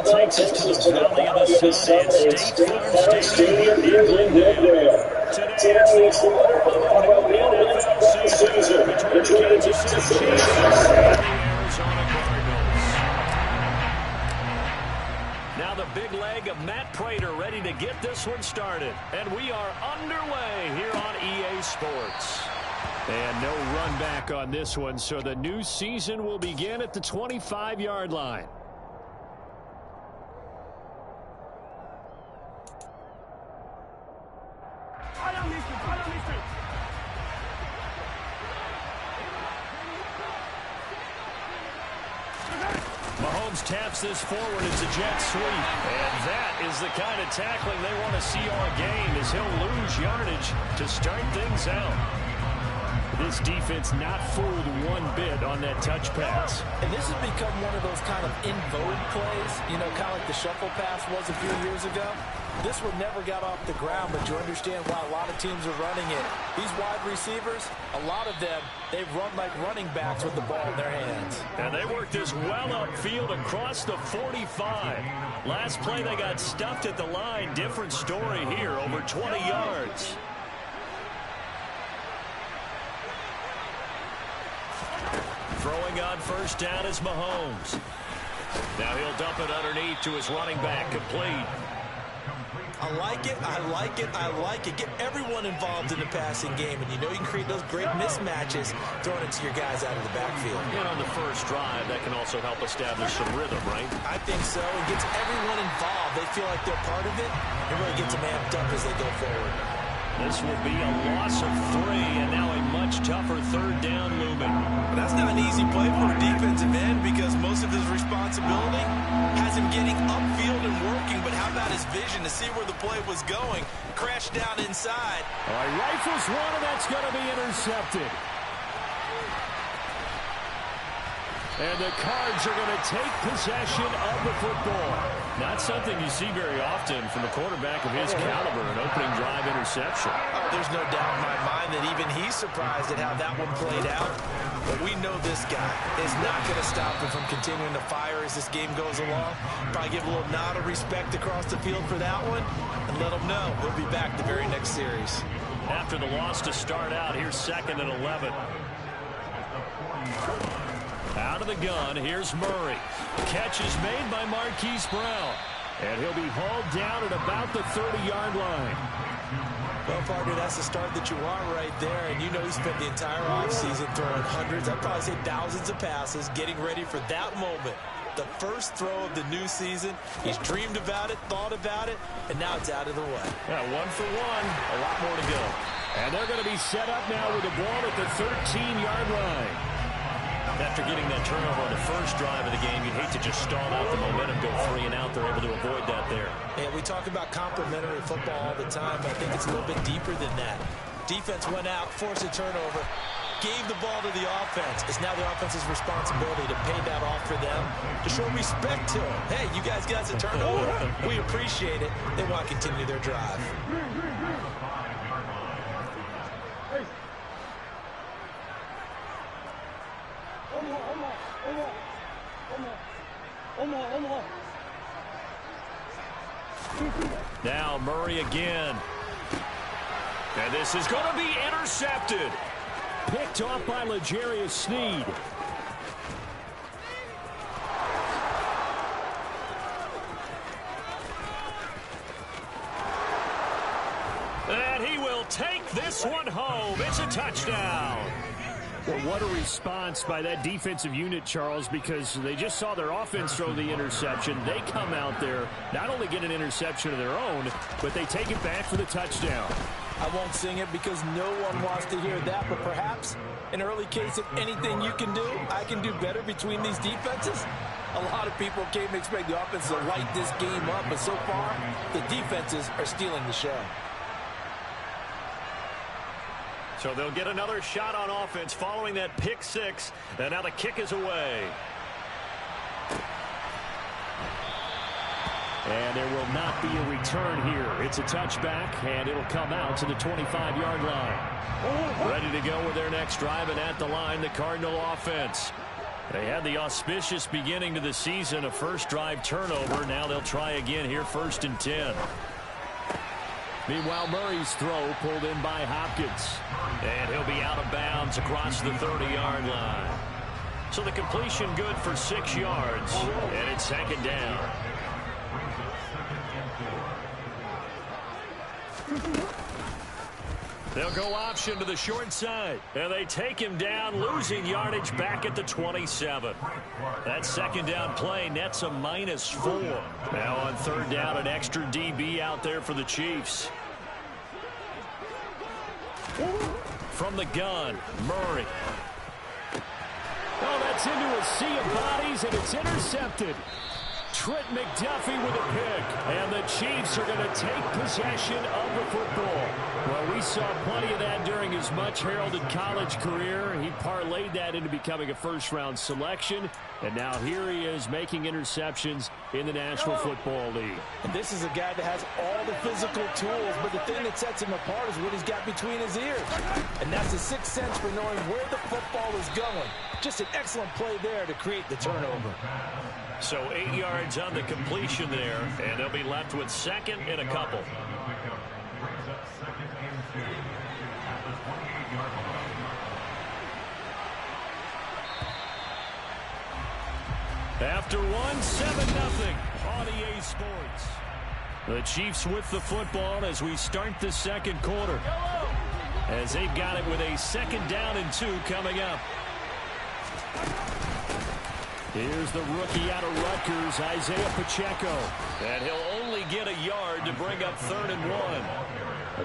Takes us to the Valley of the Sun and State Farm Stadium in Glendale. Today it's the opener of the NFL season between the Kansas City Chiefs and the Arizona Cardinals. Now the big leg of Matt Prater ready to get this one started. And we are underway here on EA Sports. And no run back on this one, so the new season will begin at the 25-yard line. Mahomes taps this forward. It's a jet sweep. And that is the kind of tackling they want to see all game, as he'll lose yardage to start things out. This defense not fooled one bit on that touch pass. And this has become one of those kind of in vogue plays, you know, kind of like the shuffle pass was a few years ago. This one never got off the ground, but you understand why a lot of teams are running it. These wide receivers, a lot of them, they run like running backs with the ball in their hands. And they worked this well upfield across the 45. Last play they got stuffed at the line. Different story here, over 20 yards. Throwing on first down is Mahomes. Now he'll dump it underneath to his running back, complete. I like it, I like it, I like it. Get everyone involved in the passing game, and you know you can create those great mismatches throwing it to your guys out of the backfield. And on the first drive, that can also help establish some rhythm, right? I think so. It gets everyone involved. They feel like they're part of it. It really gets them amped up as they go forward. This will be a loss of 3, and now a much tougher third down looming. But that's not an easy play for a defensive end, because most of his responsibility has him getting upfield and working. But how about his vision to see where the play was going? Crashed down inside. All right, rifles one, and that's going to be intercepted. And the Cards are going to take possession of the football. Not something you see very often from a quarterback of his caliber, an opening drive interception. Oh, there's no doubt in my mind that even he's surprised at how that one played out. But we know this guy is not going to stop him from continuing to fire as this game goes along. Probably give a little nod of respect across the field for that one and let him know he'll be back the very next series. After the loss to start out, here's 2nd and 11. Out of the gun, here's Murray. Catch is made by Marquise Brown. And he'll be hauled down at about the 30-yard line. Well, partner, that's the start that you want right there. And you know he spent the entire offseason throwing hundreds, I'd probably say thousands of passes, getting ready for that moment. The first throw of the new season. He's dreamed about it, thought about it, and now it's out of the way. Yeah, 1 for 1. A lot more to go. And they're going to be set up now with the ball at the 13-yard line. After getting that turnover on the first drive of the game, you'd hate to just stall out the momentum, go 3 and out. They're able to avoid that there. Yeah, we talk about complementary football all the time, but I think it's a little bit deeper than that. Defense went out, forced a turnover, gave the ball to the offense. It's now the offense's responsibility to pay that off for them, to show respect to them. Hey, you guys got a turnover. We appreciate it. They want to continue their drive. Now Murray again. And this is going to be intercepted. Picked off by L'Jarius Sneed. And he will take this one home. It's a touchdown. Well, what a response by that defensive unit, Charles, because they just saw their offense throw the interception. They come out there, not only get an interception of their own, but they take it back for the touchdown. I won't sing it because no one wants to hear that, but perhaps an early case of anything you can do, I can do better between these defenses. A lot of people came to expect the offense to light this game up, but so far, the defenses are stealing the show. So they'll get another shot on offense following that pick 6. And now the kick is away. And there will not be a return here. It's a touchback, and it'll come out to the 25-yard line. Ready to go with their next drive, and at the line, the Cardinal offense. They had the auspicious beginning to the season, a first drive turnover. Now they'll try again here, 1st and 10. Meanwhile, Murray's throw pulled in by Hopkins. And he'll be out of bounds across the 30-yard line. So the completion good for 6 yards. And it's 2nd down. They'll go option to the short side. And they take him down, losing yardage back at the 27. That 2nd down play nets a -4. Now on 3rd down, an extra DB out there for the Chiefs. From the gun, Murray. Oh, that's into a sea of bodies, and it's intercepted. Trent McDuffie with a pick. And the Chiefs are going to take possession of the football. Well, we saw plenty of that during his much-heralded college career. He parlayed that into becoming a first-round selection. And now here he is making interceptions in the National Football League. And this is a guy that has all the physical tools, but the thing that sets him apart is what he's got between his ears. And that's the sixth sense for knowing where the football is going. Just an excellent play there to create the turnover. So 8 yards on the completion there, and they'll be left with 2nd and a couple. After one, 7-0 on EA Sports. The Chiefs with the football as we start the 2nd quarter. As they've got it with a 2nd down and 2 coming up. Here's the rookie out of Rutgers, Isaiah Pacheco. And he'll only get a yard to bring up 3rd and 1.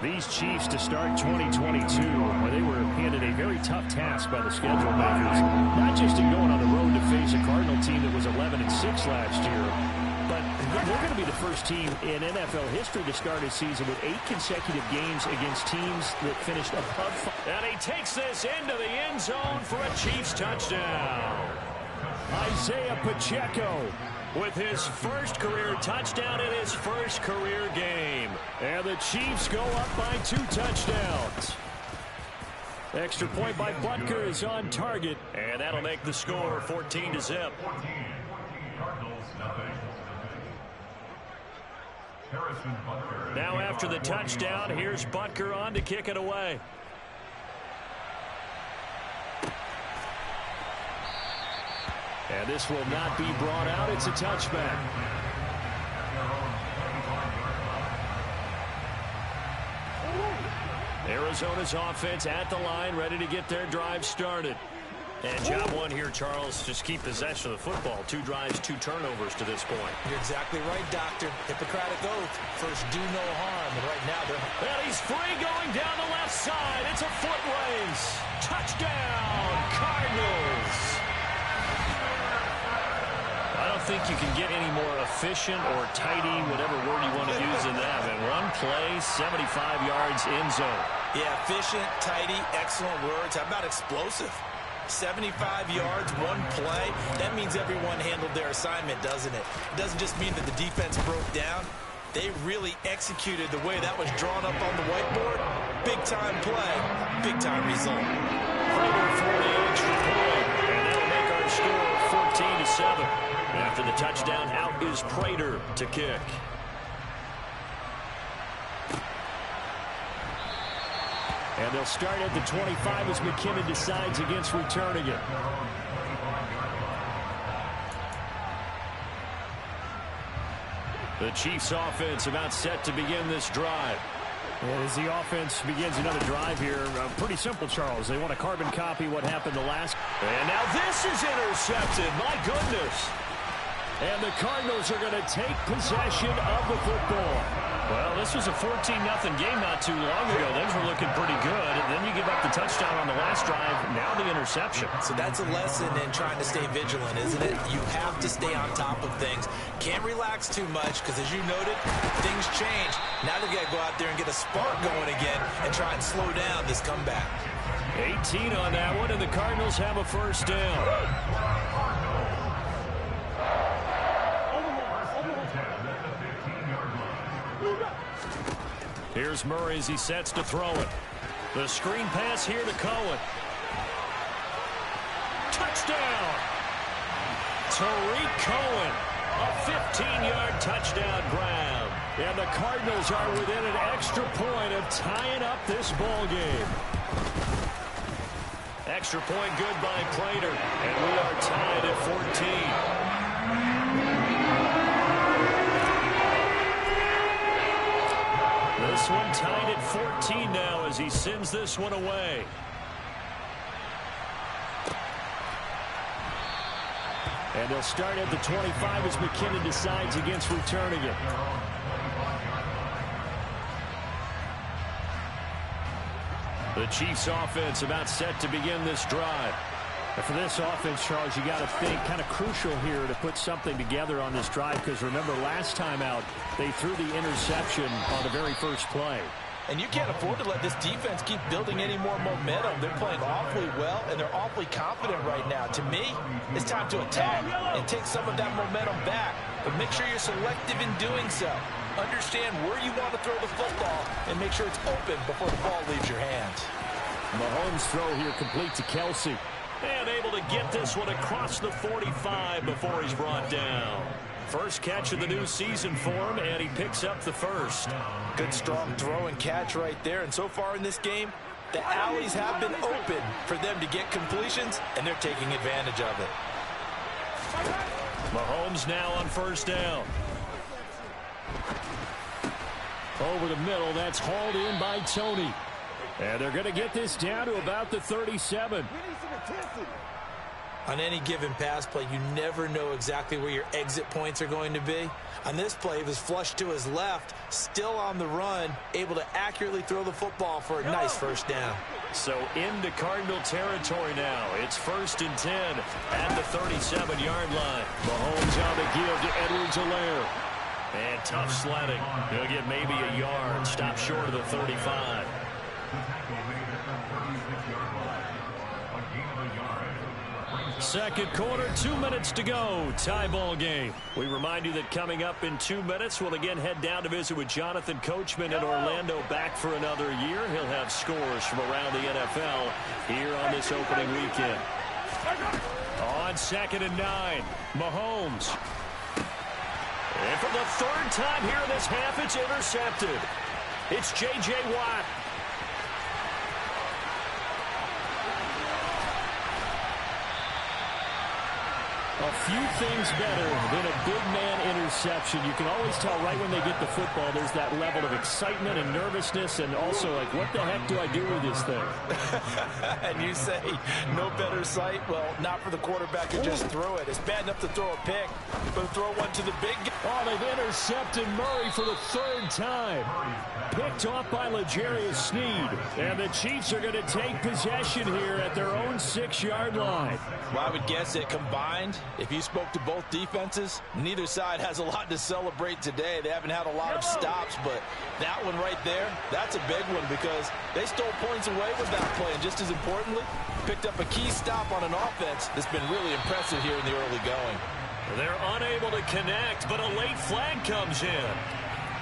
These Chiefs to start 2022, where they were handed a very tough task by the schedule makers. Not just in going on the road to face a Cardinal team that was 11-6 last year, but they're going to be the first team in NFL history to start a season with 8 consecutive games against teams that finished above 5. And he takes this into the end zone for a Chiefs touchdown. Isaiah Pacheco with his first career touchdown in his first career game. And the Chiefs go up by 2 touchdowns. Extra point by Butker is on target, and that'll make the score 14-0. Now after the touchdown, here's Butker on to kick it away. And this will not be brought out. It's a touchback. Arizona's offense at the line, ready to get their drive started. And job one here, Charles, just keep possession of the football. 2 drives, 2 turnovers to this point. You're exactly right, Doctor. Hippocratic oath. First, do no harm. And right now, they're... And he's free going down the left side. It's a foot race. Touchdown, Cardinals. I don't think you can get any more efficient or tidy, whatever word you want to use in that. And one play, 75 yards in zone. Yeah, efficient, tidy, excellent words. How about explosive? 75 yards, 1 play. That means everyone handled their assignment, doesn't it? It doesn't just mean that the defense broke down. They really executed the way that was drawn up on the whiteboard. Big-time play, big-time result. Prater for the extra point, and that'll make our score 14-7. After the touchdown, out is Prater to kick. And they'll start at the 25 as McKinnon decides against returning it. The Chiefs offense about set to begin this drive. Well, as the offense begins another drive here, pretty simple, Charles. They want to carbon copy what happened the last. And now this is intercepted. My goodness. And the Cardinals are going to take possession of the football. Well, this was a 14-0 game not too long ago. Things were looking pretty good. And then you give up the touchdown on the last drive. Now the interception. So that's a lesson in trying to stay vigilant, isn't it? You have to stay on top of things. Can't relax too much because, as you noted, things change. Now they've got to go out there and get a spark going again and try and slow down this comeback. 18 on that one, and the Cardinals have a first down. Here's Murray as he sets to throw it. The screen pass here to Cohen. Touchdown! Tariq Cohen, a 15-yard touchdown grab. And the Cardinals are within an extra point of tying up this ball game. Extra point good by Prater, and we are tied at 14. This one tied at 14 now as he sends this one away. And they'll start at the 25 as McKinnon decides against returning it. The Chiefs offense about set to begin this drive. And for this offense, Charles, you got to think kind of crucial here to put something together on this drive, because remember last time out they threw the interception on the very first play. And you can't afford to let this defense keep building any more momentum. They're playing awfully well, and they're awfully confident right now. To me, it's time to attack and take some of that momentum back. But make sure you're selective in doing so. Understand where you want to throw the football and make sure it's open before the ball leaves your hands. Mahomes' throw here complete to Kelsey. And able to get this one across the 45 before he's brought down. First catch of the new season for him, and he picks up the first. Good strong throw and catch right there. And so far in this game, the alleys have been open for them to get completions, and they're taking advantage of it. Mahomes now on first down. Over the middle, that's hauled in by Tony. And they're going to get this down to about the 37. On any given pass play, you never know exactly where your exit points are going to be. On this play, he was flushed to his left, still on the run, able to accurately throw the football for a nice first down. So into Cardinal territory now. It's 1st and 10 at the 37-yard line. Mahomes on the give to Edwards-Helaire. And tough sledding. He'll get maybe a yard. Stop short of the 35. Second quarter, 2 minutes to go. Tie ball game. We remind you that coming up in 2 minutes, we'll again head down to visit with Jonathan Coachman in Orlando, back for another year. He'll have scores from around the NFL here on this opening weekend. On 2nd and 9, Mahomes. And for the third time here in this half, it's intercepted. It's J.J. Watt. A few things better than a big man interception. You can always tell right when they get the football, there's that level of excitement and nervousness, and also like, what the heck do I do with this thing? And you say, no better sight? Well, not for the quarterback who just threw it. It's bad enough to throw a pick, but throw one to the big guy. Oh, they've intercepted Murray for the third time. Picked off by L'Jarius Sneed. And the Chiefs are going to take possession here at their own 6-yard line. Well, I would guess that combined, if you spoke to both defenses, neither side has a lot to celebrate today. They haven't had a lot of stops, but that one right there, that's a big one because they stole points away with that play. And just as importantly, picked up a key stop on an offense that's been really impressive here in the early going. They're unable to connect, but a late flag comes in.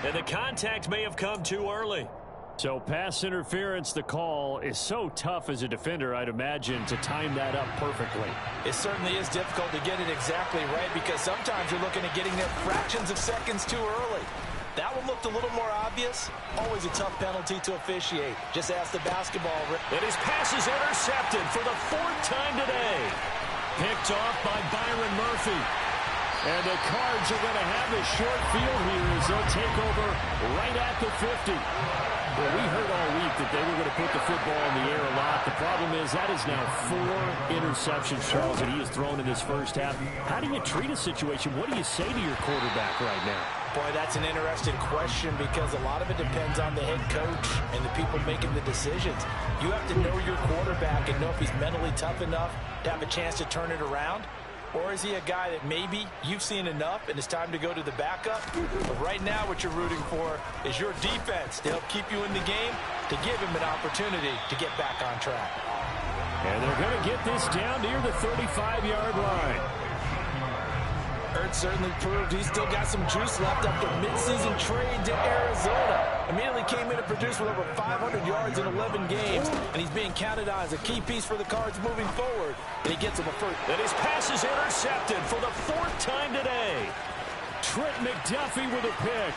And the contact may have come too early. So pass interference, the call is so tough as a defender, I'd imagine, to time that up perfectly. It certainly is difficult to get it exactly right because sometimes you're looking at getting there fractions of seconds too early. That one looked a little more obvious. Always a tough penalty to officiate. Just ask the basketball. And his pass is intercepted for the 4th time today. Picked off by Byron Murphy. And the Cards are going to have the short field here as they'll take over right at the 50. Well, we heard all week that they were going to put the football in the air a lot. The problem is that is now 4 interceptions, Charles, that he has thrown in this first half. How do you treat a situation? What do you say to your quarterback right now? Boy, that's an interesting question because a lot of it depends on the head coach and the people making the decisions. You have to know your quarterback and know if he's mentally tough enough to have a chance to turn it around. Or is he a guy that maybe you've seen enough and it's time to go to the backup? But right now what you're rooting for is your defense to help keep you in the game, to give him an opportunity to get back on track. And they're going to get this down near the 35-yard line. Ertz certainly proved he's still got some juice left after midseason trade to Arizona. Immediately came in and produced with over 500 yards in 11 games, and he's being counted on as a key piece for the Cards moving forward. And he gets him a first. And his pass is intercepted for the 4th time today. Trent McDuffie with a pick.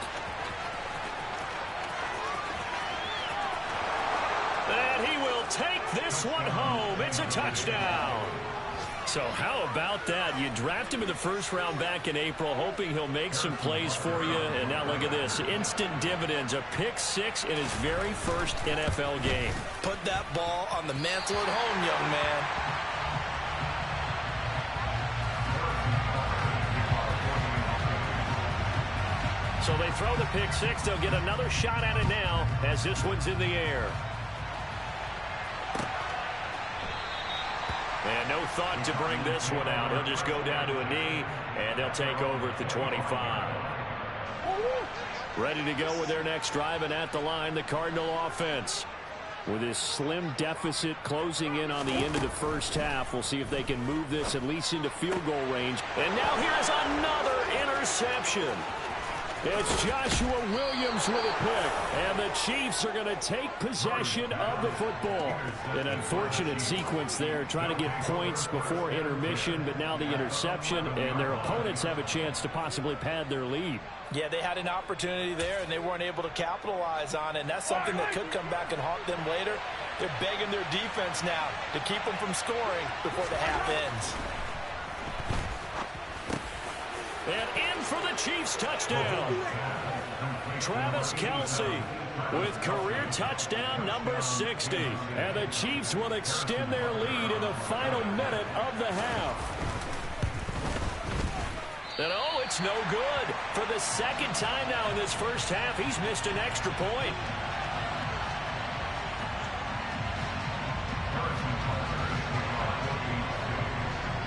And he will take this one home. It's a touchdown. So how about that? You draft him in the first round back in April, hoping he'll make some plays for you. And now look at this. Instant dividends. A pick 6 in his very first NFL game. Put that ball on the mantle at home, young man. So they throw the pick 6. They'll get another shot at it now as this one's in the air. And no thought to bring this one out. He'll just go down to a knee, and they'll take over at the 25. Ready to go with their next drive, and at the line, the Cardinal offense. With this slim deficit closing in on the end of the first half, we'll see if they can move this at least into field goal range. And now here's another interception. It's Joshua Williams with a pick, and the Chiefs are going to take possession of the football. An unfortunate sequence there, trying to get points before intermission, but now the interception, and their opponents have a chance to possibly pad their lead. Yeah, they had an opportunity there, and they weren't able to capitalize on it, and that's something that could come back and haunt them later. They're begging their defense now to keep them from scoring before the half ends. And in for the Chiefs touchdown. Travis Kelce with career touchdown number 60. And the Chiefs will extend their lead in the final minute of the half. And oh, it's no good. For the 2nd time now in this first half, he's missed an extra point.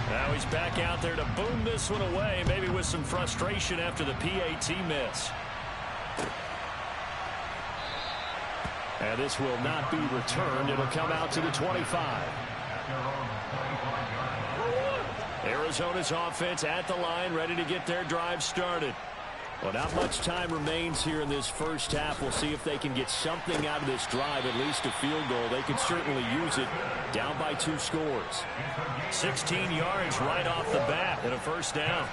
Now he's back out there to boom this one away, maybe with some frustration after the PAT miss. And this will not be returned. It'll come out to the 25. Arizona's offense at the line, ready to get their drive started. Well, not much time remains here in this first half. We'll see if they can get something out of this drive, at least a field goal. They could certainly use it, down by 2 scores. 16 yards right off the bat and a first down.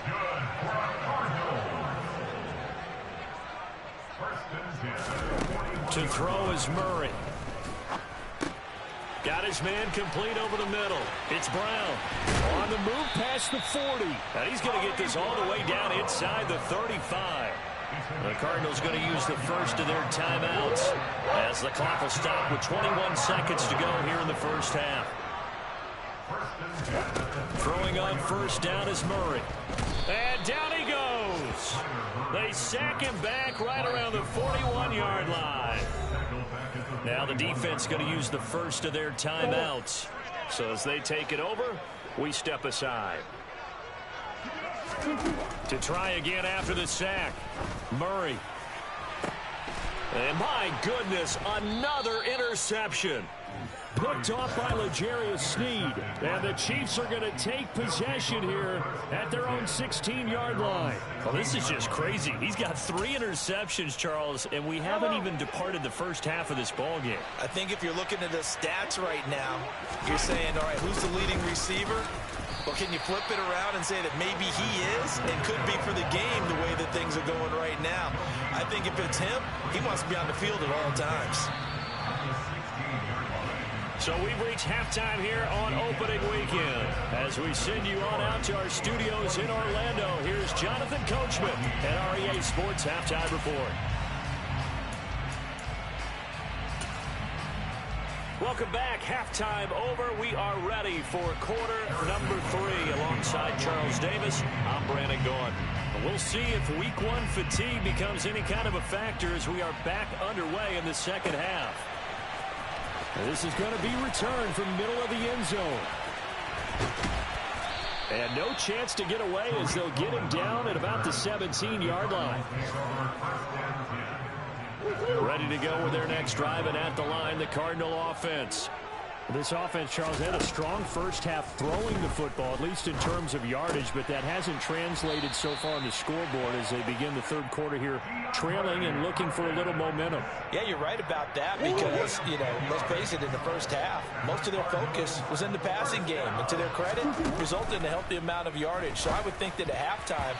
To throw is Murray. Got his man complete over the middle. It's Brown. On the move past the 40. And he's going to get this all the way down inside the 35. The Cardinals going to use the first of their timeouts as the clock will stop with 21 seconds to go here in the first half. Throwing on first down is Murray. And down he goes. They sack him back right around the 41-yard line. Now the defense going to use the first of their timeouts. So as they take it over, we step aside. To try again after the sack, Murray. And my goodness, another interception. Picked off by L'Jarius Sneed. And the Chiefs are going to take possession here at their own 16-yard line. Well, this is just crazy. He's got 3 interceptions, Charles, and we haven't even departed the first half of this ball game. I think if you're looking at the stats right now, you're saying, all right, who's the leading receiver? Well, can you flip it around and say that maybe he is and could be for the game the way that things are going right now? I think if it's him, he wants to be on the field at all times. So we've reached halftime here on opening weekend. As we send you on out to our studios in Orlando, here's Jonathan Coachman at REA Sports Halftime Report. Welcome back. Halftime over. We are ready for quarter number 3 alongside Charles Davis. I'm Brandon Gaudin. We'll see if week 1 fatigue becomes any kind of a factor as we are back underway in the second half. This is going to be returned from middle of the end zone. And no chance to get away as they'll get him down at about the 17-yard line. Ready to go with their next drive, and at the line, the Cardinal offense. This offense, Charles, had a strong first half throwing the football, at least in terms of yardage, but that hasn't translated so far on the scoreboard as they begin the third quarter here, trailing and looking for a little momentum. Yeah, you're right about that because, you know, let's face it, in the first half, most of their focus was in the passing game. And to their credit, resulted in a healthy amount of yardage. So I would think that at halftime,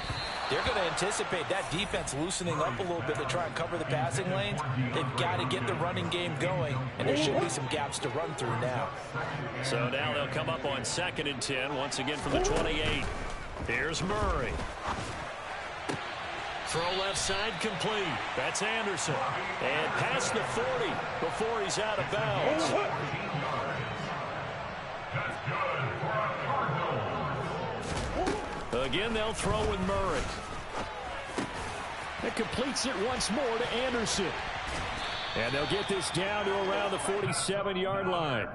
they're going to anticipate that defense loosening up a little bit to try and cover the passing lanes. They've got to get the running game going, and there should be some gaps to run through now. So now they'll come up on 2nd and 10, once again from the 28. Here's Murray. Throw left side complete. That's Anderson. And past the 40 before he's out of bounds. Again, they'll throw with Murray. It completes it once more to Anderson. And they'll get this down to around the 47-yard line.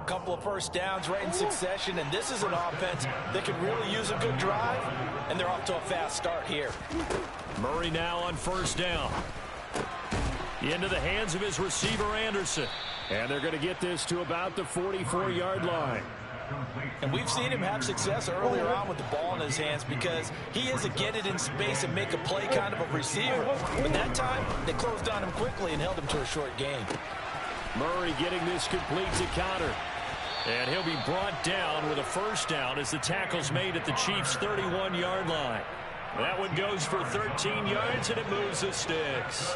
Couple of first downs right in succession, and this is an offense that could really use a good drive, and they're off to a fast start here. Murray now on first down. Into the hands of his receiver, Anderson. And they're going to get this to about the 44-yard line. And we've seen him have success earlier on with the ball in his hands because he is a get it in space and make a play kind of a receiver. But that time, they closed on him quickly and held him to a short gain. Murray getting this complete to Conner. And he'll be brought down with a first down as the tackle's made at the Chiefs' 31-yard line. That one goes for 13 yards, and it moves the sticks.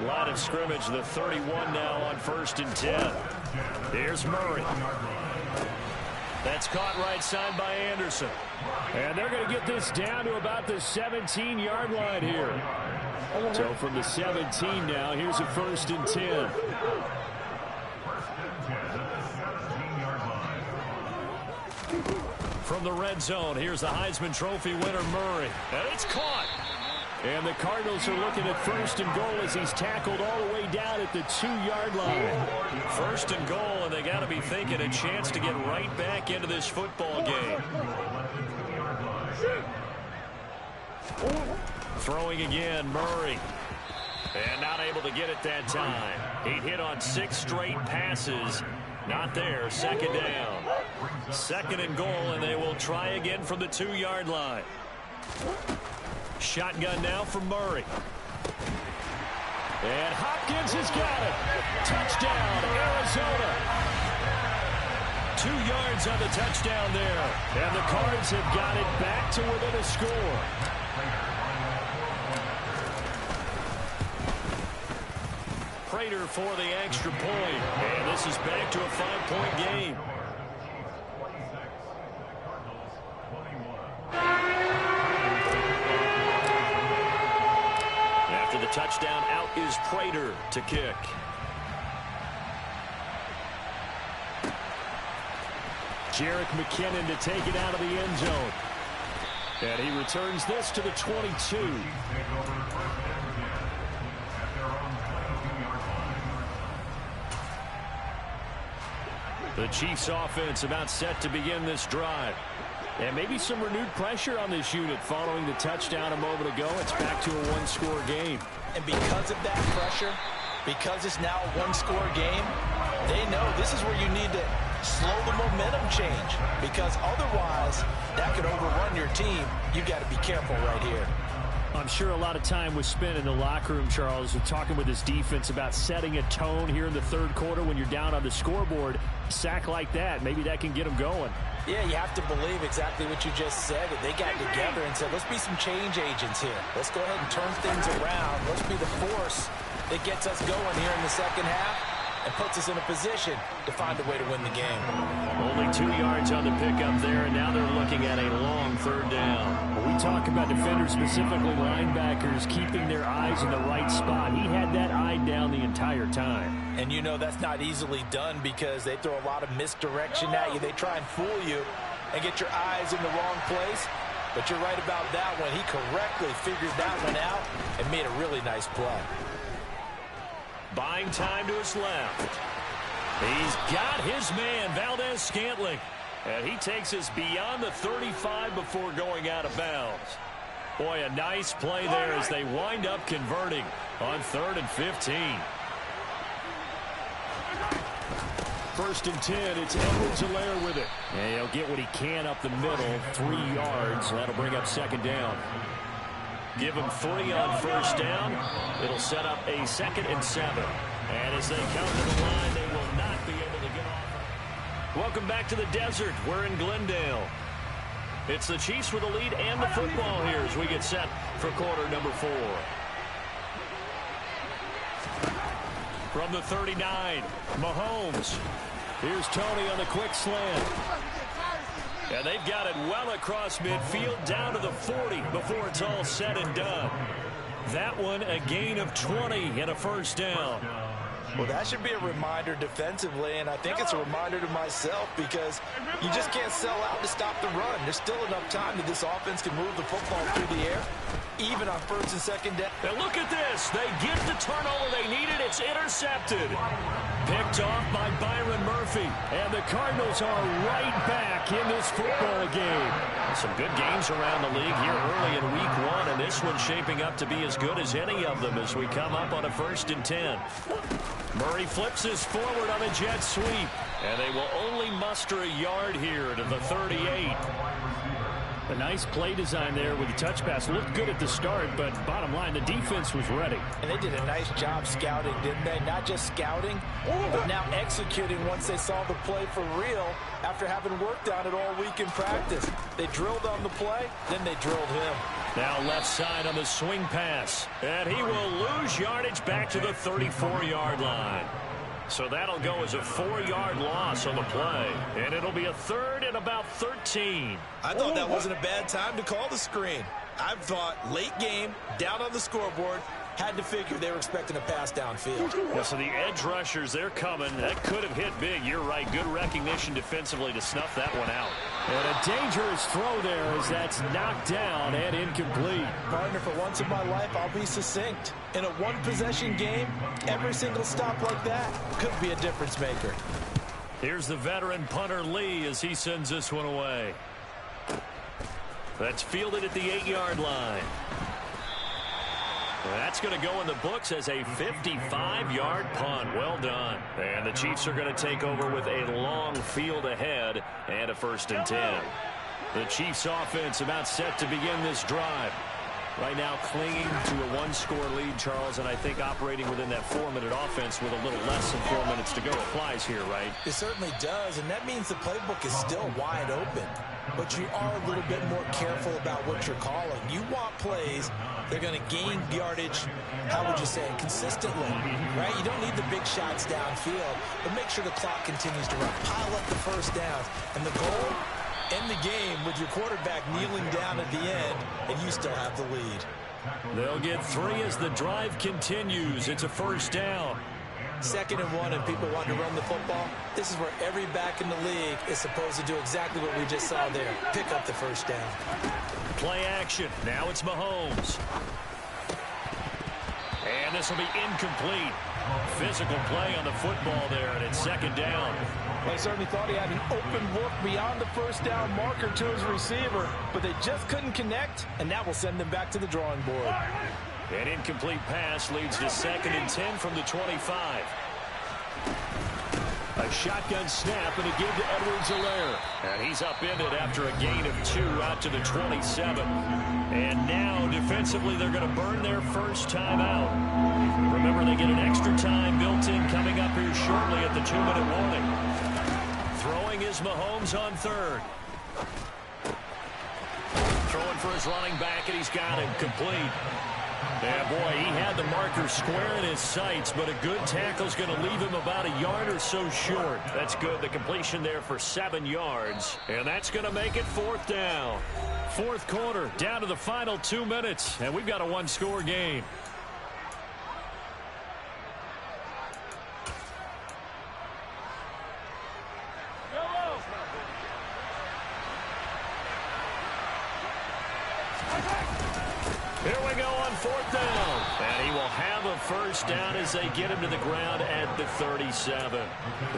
Line of scrimmage, the 31 now on 1st and 10. Here's Murray. That's caught right side by Anderson. And they're going to get this down to about the 17-yard line here. So from the 17 now, here's a 1st and 10. From the red zone, here's the Heisman Trophy winner, Murray. And it's caught. And the Cardinals are looking at 1st and goal as he's tackled all the way down at the 2-yard line. 1st and goal, and they got to be thinking a chance to get right back into this football game. Throwing again, Murray. And not able to get it that time. He hit on 6 straight passes. Not there, 2nd down. Second and goal, and they will try again from the 2-yard line. Shotgun now for Murray. And Hopkins has got it. Touchdown, Arizona. 2 yards on the touchdown there. And the Cards have got it back to within a score. Prater for the extra point. And this is back to a 5-point game. After the touchdown, out is Prater to kick. Jerick McKinnon to take it out of the end zone. And he returns this to the 22. The Chiefs offense about set to begin this drive. And maybe some renewed pressure on this unit following the touchdown a moment ago. It's back to a 1-score game. And because of that pressure, because it's now a 1-score game, they know this is where you need to slow the momentum change, because otherwise that could overrun your team. You've got to be careful right here. I'm sure a lot of time was spent in the locker room, Charles, talking with his defense about setting a tone here in the third quarter when you're down on the scoreboard. A sack like that, maybe that can get them going. Yeah, you have to believe exactly what you just said. That they got together and said, let's be some change agents here. Let's go ahead and turn things around. Let's be the force that gets us going here in the second half and puts us in a position to find a way to win the game. Only 2 yards on the pickup there, and now they're looking at a long third down. When we talk about defenders, specifically linebackers, keeping their eyes in the right spot. He had that eye down the entire time. And you know that's not easily done because they throw a lot of misdirection at you. They try and fool you and get your eyes in the wrong place. But you're right about that one. He correctly figured that one out and made a really nice play. Buying time to his left. He's got his man, Valdez-Scantling. And he takes us beyond the 35 before going out of bounds. Boy, a nice play there as they wind up converting on 3rd and 15. 1st and 10, it's Edwards-Helaire with it. And he'll get what he can up the middle, 3 yards. That'll bring up 2nd down. Give him 3 on 1st down. It'll set up a 2nd and 7. And as they come to the line, they will not be able to get off. Welcome back to the desert. We're in Glendale. It's the Chiefs with the lead and the football here as we get set for quarter number 4. From the 39, Mahomes. Here's Tony on the quick slant. And they've got it well across midfield down to the 40 before it's all said and done. That one a gain of 20 and a 1st down. Well, that should be a reminder defensively, and I think it's a reminder to myself because you just can't sell out to stop the run. There's still enough time that this offense can move the football through the air, even on 1st and 2nd down. And look at this. They get the turnover they needed. It's intercepted. Picked off by Byron Murphy. And the Cardinals are right back in this football game. Some good games around the league here early in week 1, and this one's shaping up to be as good as any of them as we come up on a 1st and 10. Murray flips this forward on a jet sweep, and they will only muster a yard here to the 38. A nice play design there with the touch pass. Looked good at the start, but bottom line, the defense was ready. And they did a nice job scouting, didn't they? Not just scouting, but now executing once they saw the play for real after having worked on it all week in practice. They drilled on the play, then they drilled him. Now left side on the swing pass. And he will lose yardage back to the 34-yard line. So that'll go as a 4-yard loss on the play. And it'll be a 3rd and about 13. I thought that wasn't a bad time to call the screen. I thought late game, down on the scoreboard, had to figure they were expecting a pass downfield. Yeah, so the edge rushers, they're coming. That could have hit big. You're right. Good recognition defensively to snuff that one out. And a dangerous throw there as that's knocked down and incomplete. Partner, for once in my life, I'll be succinct. In a one-possession game, every single stop like that could be a difference maker. Here's the veteran punter Lee as he sends this one away. That's fielded at the 8-yard line. That that's going to go in the books as a 55-yard punt. Well done. And the Chiefs are going to take over with a long field ahead and a 1st and 10. The Chiefs offense about set to begin this drive. Right now clinging to a one-score lead, Charles, and I think operating within that 4-minute offense with a little less than 4 minutes to go applies here, right? It certainly does, and that means the playbook is still wide open. But you are a little bit more careful about what you're calling. You want plays they're going to gain yardage, how would you say, consistently, right? You don't need the big shots downfield, but make sure the clock continues to run. Pile up the first downs, and the goal, end the game with your quarterback kneeling down at the end, and you still have the lead. They'll get 3 as the drive continues. It's a 1st down. 2nd and 1, and people want to run the football. This is where every back in the league is supposed to do exactly what we just saw there. Pick up the 1st down. Play action. Now it's Mahomes. And this will be incomplete. Physical play on the football there, and it's 2nd down. They certainly thought he had an open look beyond the 1st down marker to his receiver, but they just couldn't connect, and that will send them back to the drawing board. An incomplete pass leads to 2nd and 10 from the 25. A shotgun snap and a give to Edwards-Helaire. And he's upended after a gain of 2 out to the 27. And now, defensively, they're going to burn their first time out. Remember, they get an extra time built in coming up here shortly at the 2-minute warning. Throwing is Mahomes on 3rd. Throwing for his running back, and he's got him complete. Yeah, boy, he had the marker square in his sights, but a good tackle is going to leave him about a yard or so short. That's good. The completion there for 7 yards, and that's going to make it 4th down. 4th quarter, down to the final 2 minutes, and we've got a 1-score game. Here we go on 4th down. And he will have a 1st down as they get him to the ground at the 37.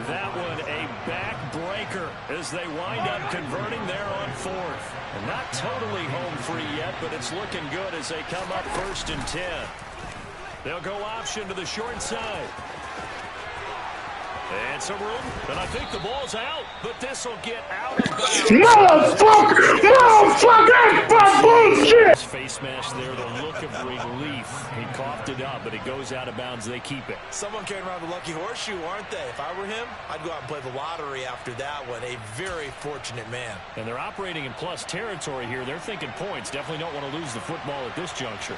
That one a backbreaker as they wind up converting there on 4th. And not totally home free yet, but it's looking good as they come up 1st and 10. They'll go option to the short side. And some room, and I think the ball's out, but this will get out of bounds. Motherfucker! Bullshit! Face mask there, the look of relief. He coughed it up, but it goes out of bounds. They keep it. Someone carrying around the lucky horseshoe, aren't they? If I were him, I'd go out and play the lottery after that one. A very fortunate man. And they're operating in plus territory here. They're thinking points. Definitely don't want to lose the football at this juncture.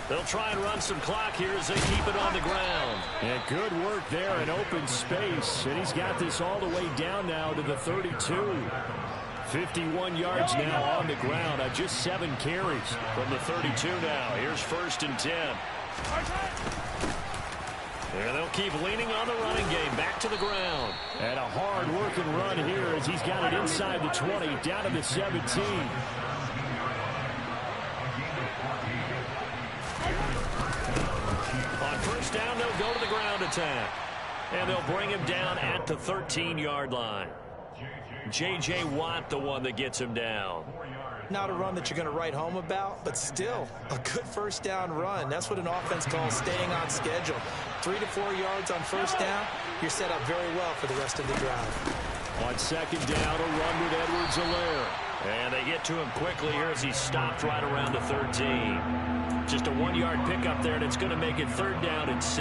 They'll try and run some clock here as they keep it on the ground. And good work there in open space. And he's got this all the way down now to the 32. 51 yards now on the ground on just 7 carries from the 32 now. Here's 1st and 10. And they'll keep leaning on the running game. Back to the ground. And a hard-working run here as he's got it inside the 20, down to the 17. First down, they'll go to the ground attack. And they'll bring him down at the 13-yard line. J.J. Watt, the one that gets him down. Not a run that you're going to write home about, but still a good 1st down run. That's what an offense calls staying on schedule. 3 to 4 yards on 1st down, you're set up very well for the rest of the drive. On 2nd down, a run with Edwards-Helaire. And they get to him quickly here as he stopped right around the 13. Just a 1-yard pickup there, and it's going to make it 3rd down and 6.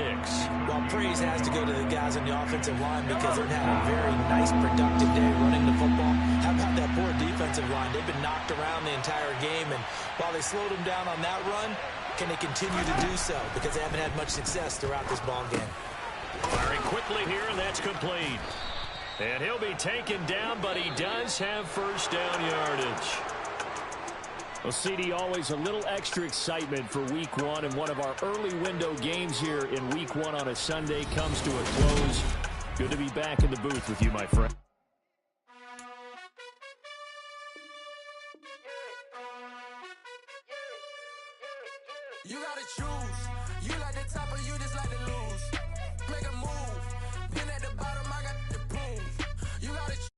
Well, praise has to go to the guys on the offensive line because they've had a very nice, productive day running the football. How about that poor defensive line? They've been knocked around the entire game, and while they slowed them down on that run, can they continue to do so? Because they haven't had much success throughout this ball game. Firing quickly here, and that's complete. And he'll be taken down, but he does have 1st down yardage. Well, CD, always a little extra excitement for Week 1, and one of our early window games here in Week 1 on a Sunday comes to a close. Good to be back in the booth with you, my friend. You gotta choose.